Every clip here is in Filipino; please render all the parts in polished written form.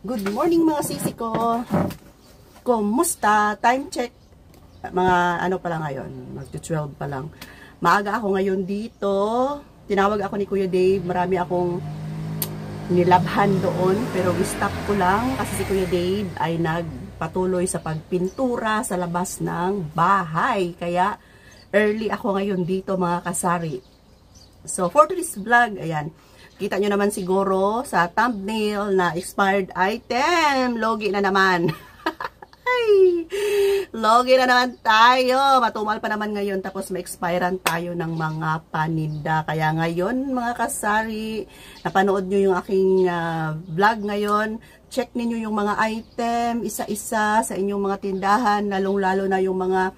Good morning mga sisi ko. Kumusta? Time check. Mga ano pa lang ngayon. Mag-12 pa lang. Maaga ako ngayon dito. Tinawag ako ni Kuya Dave. Marami akong nilabhan doon. Pero i-stop ko lang kasi si Kuya Dave ay nagpatuloy sa pagpintura sa labas ng bahay. Kaya early ako ngayon dito mga kasari. So for today's vlog, ayan. Kita nyo naman siguro sa thumbnail na expired item. Logi na naman. Ay, logi na naman tayo. Matumal pa naman ngayon tapos ma-expirean tayo ng mga paninda. Kaya ngayon mga kasari, napanood nyo yung aking vlog ngayon. Check ninyo yung mga item isa-isa sa inyong mga tindahan. Lalong-lalo na yung mga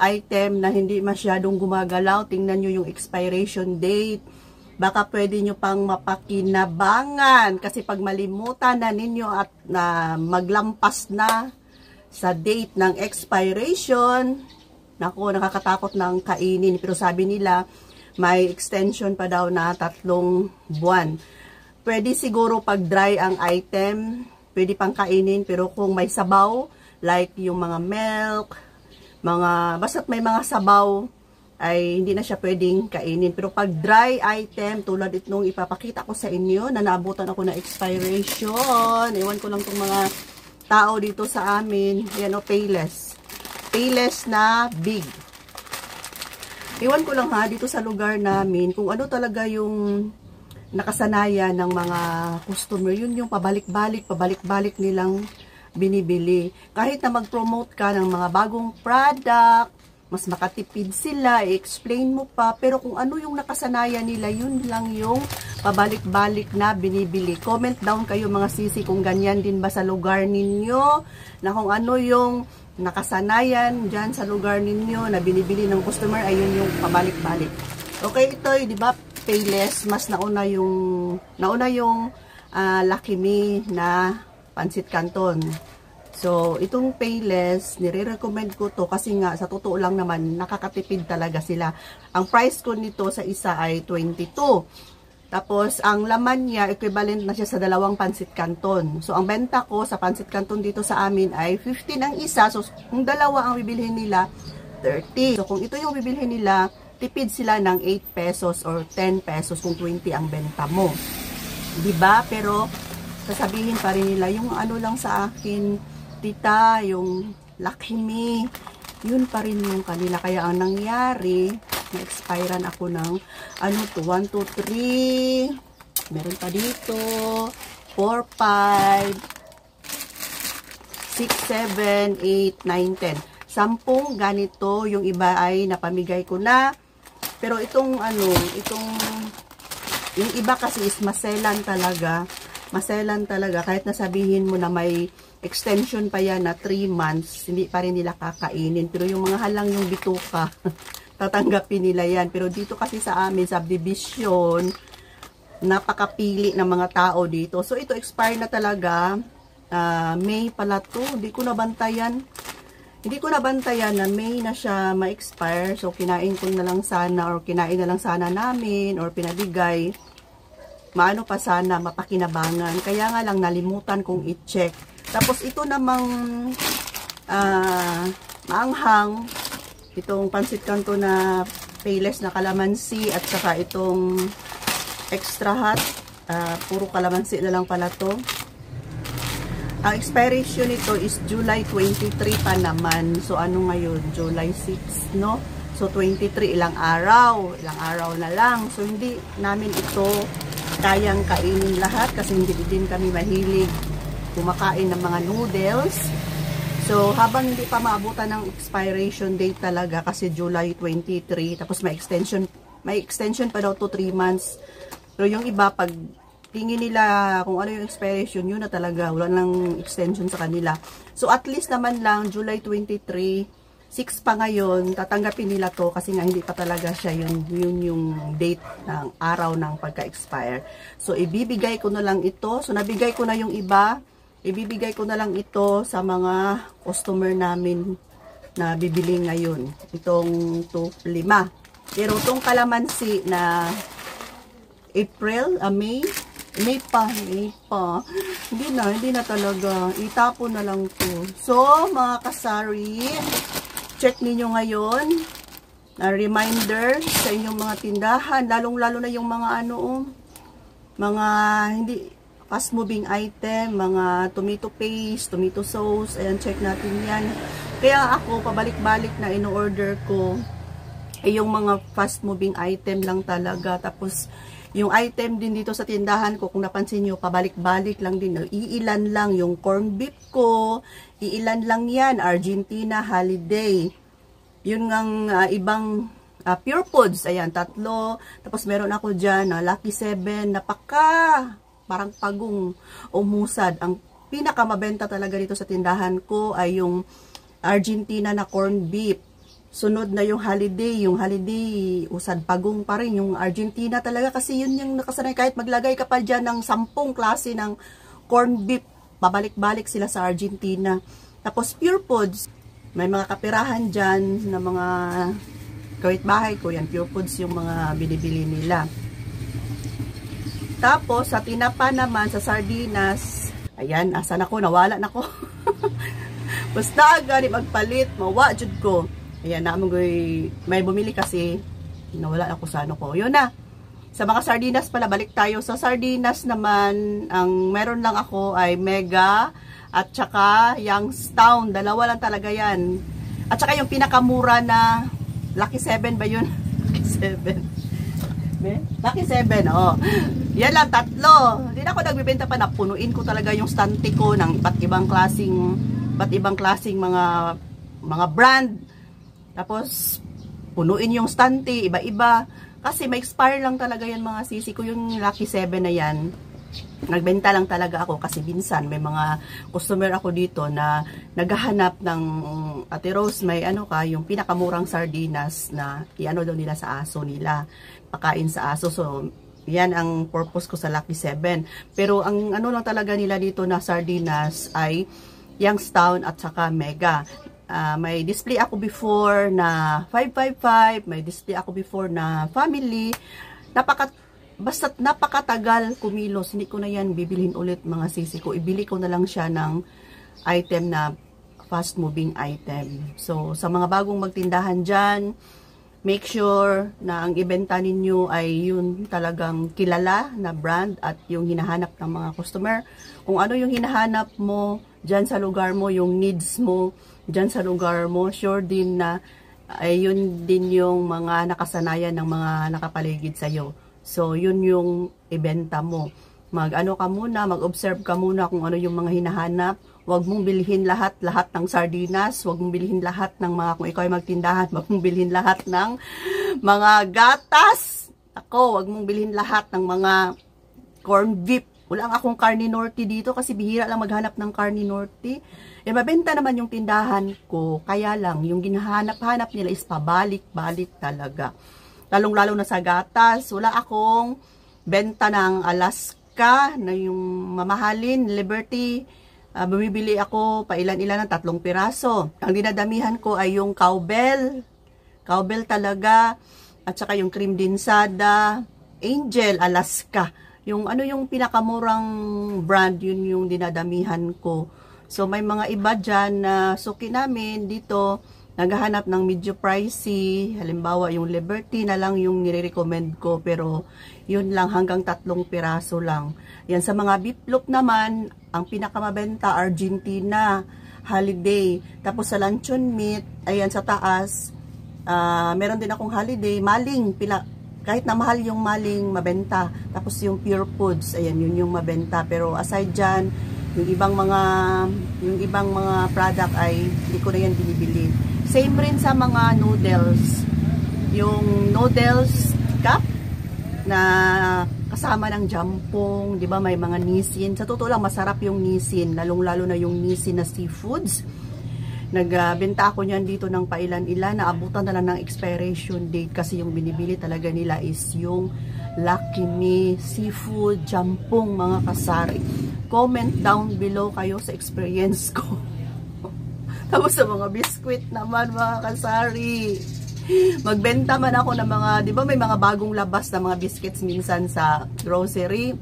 item na hindi masyadong gumagalaw. Tingnan nyo yung expiration date. Baka pwede nyo pang mapakinabangan kasi pag malimutan na ninyo at maglampas na sa date ng expiration, naku, nakakatakot ng kainin. Pero sabi nila, may extension pa daw na 3 buwan. Pwede siguro pag dry ang item, pwede pang kainin. Pero kung may sabaw, like yung mga milk, basta't may mga sabaw, ay hindi na siya pwedeng kainin. Pero pag dry item, tulad itong ipapakita ko sa inyo, na naabutan ako ng expiration. Iwan ko lang itong mga tao dito sa amin. Yan o, Payless. Payless na big. Iwan ko lang ha, dito sa lugar namin, kung ano talaga yung nakasanayan ng mga customer. Yun yung pabalik-balik nilang binibili. Kahit na mag-promote ka ng mga bagong product, mas makatipid sila, i-explain mo pa, pero kung ano yung nakasanayan nila, yun lang yung pabalik-balik na binibili. Comment down kayo mga sisi kung ganyan din ba sa lugar ninyo, na kung ano yung nakasanayan dyan sa lugar ninyo na binibili ng customer, ayun yung pabalik-balik. Okay, ito, di ba, Payless, mas nauna yung Lucky Me na Pansit Canton. So, itong Payless, nire-recommend ko to kasi nga, sa totoo lang naman, nakakatipid talaga sila. Ang price ko nito sa isa ay 22. Tapos, ang laman niya, equivalent na siya sa 2 Pansit Canton. So, ang benta ko sa Pansit Canton dito sa amin ay 15 ang isa. So, kung 2 ang bibilhin nila, 30. So, kung ito yung bibilhin nila, tipid sila ng 8 pesos or 10 pesos kung 20 ang benta mo. Diba? Pero, sasabihin pa rin nila, yung ano lang sa akin, tita, yung Lucky Me, yun pa rin yung kanila. Kaya ang nangyari, na-expirean ako ng, 1, 2, 3, meron pa dito, 4, 5, 6, 7, 8, 9, 10. 10 ganito, yung iba ay napamigay ko na. Pero yung iba kasi is maselan talaga, kahit nasabihin mo na may extension pa yan na 3 months, hindi pa rin nila kakainin. Pero yung mga halang yung bituka, tatanggapin nila yan. Pero dito kasi sa amin, subdivision, napakapili ng mga tao dito. So ito, expire na talaga. May pala to. Hindi ko nabantayan na May na siya ma-expire. So kinain ko na lang sana, or kinain na lang sana namin, or pinabigay. Maano pa sana, mapakinabangan. Kaya nga lang nalimutan kong i-check. Tapos ito namang maanghang, itong Pansit Canton na Payless na kalamansi, at saka itong extra hot, puro kalamansi na lang pala to. Ang expiration nito is July 23 pa naman. So ano ngayon? July 6, no? So 23, ilang araw na lang. So hindi namin ito kayang kainin lahat kasi hindi din kami mahilig kumakain ng mga noodles. So, habang hindi pa maabutan ng expiration date talaga kasi July 23, tapos may extension pa daw to 3 months. Pero yung iba, pag tingin nila kung ano yung expiration, yun na talaga. Wala nang extension sa kanila. So, at least naman lang, July 23, 6 pa ngayon, tatanggapin nila to kasi nga hindi pa talaga siya yun yung date ng araw ng pagka-expire. So, ibibigay ko na lang ito. So, nabigay ko na yung iba. Ibibigay ko na lang ito sa mga customer namin na bibili ngayon. Itong 5. Pero itong kalamansi na May pa. Hindi na talaga. Itapon na lang to. So, mga kasari, check ninyo ngayon. Reminder sa inyong mga tindahan. Lalong-lalo na yung mga mga hindi fast moving item, mga tomato paste, tomato sauce. Ayan, check natin yan. Kaya ako, pabalik-balik na ino-order ko yung mga fast moving item lang talaga. Tapos, yung item din dito sa tindahan ko, kung napansin nyo, pabalik-balik lang din. Iilan lang yung corn beef ko. Iilan lang yan. Argentina Holiday. Yun ngang ibang Pure Foods. Ayan, 3. Tapos meron ako dyan, Lucky 7. Parang pagong umusad. Ang pinakamabenta talaga dito sa tindahan ko ay yung Argentina na corn beef. Sunod na yung holiday. Yung holiday, usad pagong pa rin. Yung Argentina talaga kasi yun yung nakasanay. Kahit maglagay ka pa dyan ng 10 klase ng corn beef, babalik-balik sila sa Argentina. Tapos Pure Foods, may mga kapirahan dyan na mga kawit bahay ko. Yan, Pure Foods yung mga binibili nila. Tapos, sa tinapa naman, sa sardinas, ayan, asan ako? Nawala na ko. Basta agad, magpalit, mawajud ko. Ayan, may bumili kasi, nawala ako sa ko. Yun na. Sa mga sardinas pala, balik tayo. Sa sardinas naman, ang meron lang ako ay Mega at saka Youngstown. Dalawa lang talaga yan. At saka yung pinakamura na Lucky 7 ba yun? Lucky 7. Lucky 7, oh. Yan lang, 3. Hindi na ako nagbibenta pa, napunuin ko talaga yung stante ko ng iba't ibang klaseng mga brand. Tapos, punuin yung stante, iba-iba. Kasi may expire lang talaga yan mga sisi ko. Yung Lucky 7 na yan, nagbenta lang talaga ako kasi minsan may mga customer ako dito na naghahanap ng Ate Rose, may yung pinakamurang sardinas na iano daw nila sa aso nila. Pakain sa aso. So, yan ang purpose ko sa Lucky 7. Pero ang lang talaga nila dito na sardinas ay Youngstown at saka Mega. May display ako before na 555, may display ako before na family. Basta napakatagal kumilos, hindi ko na yan bibilhin ulit mga sisi ko. Ibili ko na lang siya ng item na fast moving item. So, sa mga bagong magtindahan dyan, make sure na ang ibenta ninyo ay yun talagang kilala na brand at yung hinahanap ng mga customer. Kung ano yung hinahanap mo dyan sa lugar mo, yung needs mo dyan sa lugar mo, sure din na ay yun din yung mga nakasanayan ng mga nakapaligid sa'yo. So, yun yung ibenta mo. Mag-observe ka muna kung ano yung mga hinahanap. Huwag mong bilhin lahat ng sardinas. Huwag mong bilhin lahat ng kung ikaw ay magtindahan, huwag mong bilhin lahat ng mga gatas. Huwag mong bilhin lahat ng mga corn beef. Wala akong carne norte dito kasi bihira lang maghanap ng carne norte. Mabenta naman yung tindahan ko. Kaya lang, yung ginahanap-hanap nila is pabalik-balik talaga. Lalong-lalo na sa gatas. Wala akong benta ng Alaska na yung mamahalin, Liberty. Bumibili ako pailan-ilan ng 3 piraso. Ang dinadamihan ko ay yung cowbell. Cowbell talaga. At saka yung cream dinsada. Angel, Alaska. Yung pinakamurang brand, yun yung dinadamihan ko. So, may mga iba dyan na suki namin dito, naghahanap ng medyo pricey. Halimbawa, yung Liberty na lang yung nire-recommend ko. Pero, yun lang, hanggang 3 piraso lang. Yan, sa mga beef loaf naman, ang pinakamabenta, Argentina Holiday. Tapos, sa luncheon meat, ayan, sa taas, meron din akong Holiday, maling, kahit na mahal yung maling, mabenta. Tapos, yung Pure Foods, ayan, yun yung mabenta. Pero, aside dyan, yung ibang mga product ay hindi ko na yan binibili. Same rin sa mga noodles. Yung noodles cup na kasama ng jampong, 'di ba? May mga Nissin. Sa totoo lang masarap yung Nissin, lalong-lalo na yung Nissin na seafoods. Nagbenta ako niyan dito ng pailan-ilan, naabutan na lang ng expiration date kasi yung binibili talaga nila is yung Lucky Me seafood jampong mga kasari. Comment down below kayo sa experience ko. Tapos sa mga biskwit naman mga kasari. Magbenta man ako ng mga, di ba may mga bagong labas na mga biscuits minsan sa grocery.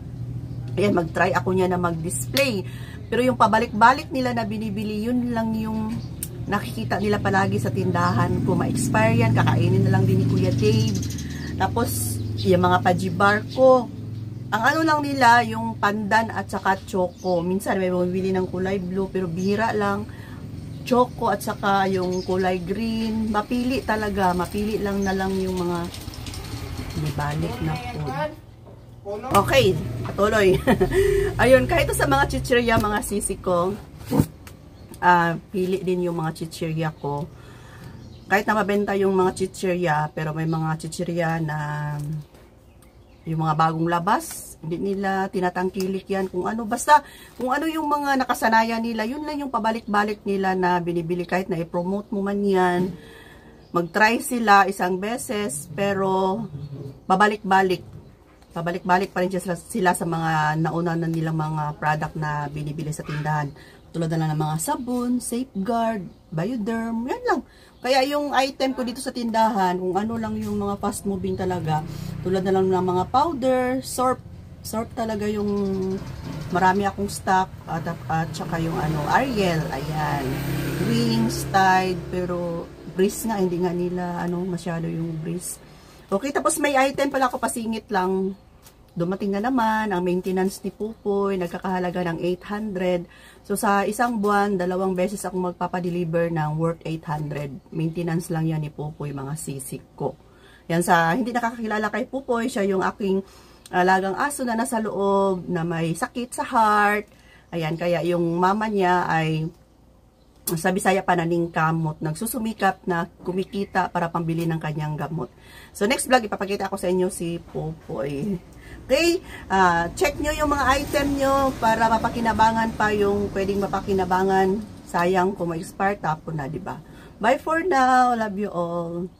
Ayan, mag-try ako niya na mag-display. Pero yung pabalik-balik nila na binibili, yun lang yung nakikita nila palagi sa tindahan. Kung ma-expire yan, kakainin na lang din ni Kuya Dave. Tapos, yung mga pajibar ko, ang ano lang nila, yung pandan at saka choco. Minsan may bumibili ng kulay blue, pero bihira lang. Choco at saka yung kulay green. Mapili talaga. Mapili lang na lang yung mga balik na food. Okay, patuloy. Ayun, kahit sa mga chichirya, mga sisi ko, pili din yung mga chichirya ko. Kahit na mabenta yung mga chichirya, pero may mga chichirya na yung mga bagong labas, hindi nila tinatangkilik yan kung ano. Basta, kung ano yung mga nakasanayan nila, yun lang yung pabalik-balik nila na binibili. Kahit na i-promote mo man yan, mag-try sila isang beses, pero babalik-balik. Pabalik-balik pa rin sila sa mga nauna na nilang mga product na binibili sa tindahan. Tulad na lang ng mga sabon, Safeguard, Bioderm, yan lang. Kaya yung item ko dito sa tindahan, kung ano lang yung mga fast moving talaga, tulad na lang ng mga powder, Sorb talaga yung marami akong stock, at saka yung ano, Ariel, ayan, Wings, Tide, pero Breeze nga, hindi nga nila masyado yung Breeze. Okay, tapos may item pala ako, pasingit lang. Dumating na naman ang maintenance ni Pupoy, nagkakahalaga ng 800. So sa isang buwan, 2 beses ako magpapadeliver ng worth 800. Maintenance lang yan ni Pupoy, mga sisik ko. Yan, sa hindi nakakakilala kay Pupoy, siya yung aking alagang aso na nasa loob, na may sakit sa heart. Ayan, kaya yung mama niya ay sa Bisaya pananing kamot, nagsusumikap na kumikita para pambili ng kanyang gamot. So next vlog, ipapakita ko sa inyo si Pupoy. Okay, check nyo yung mga item nyo para mapakinabangan pa yung pwedeng mapakinabangan. Sayang kung ma-expire, tapon na, diba? Bye for now. Love you all.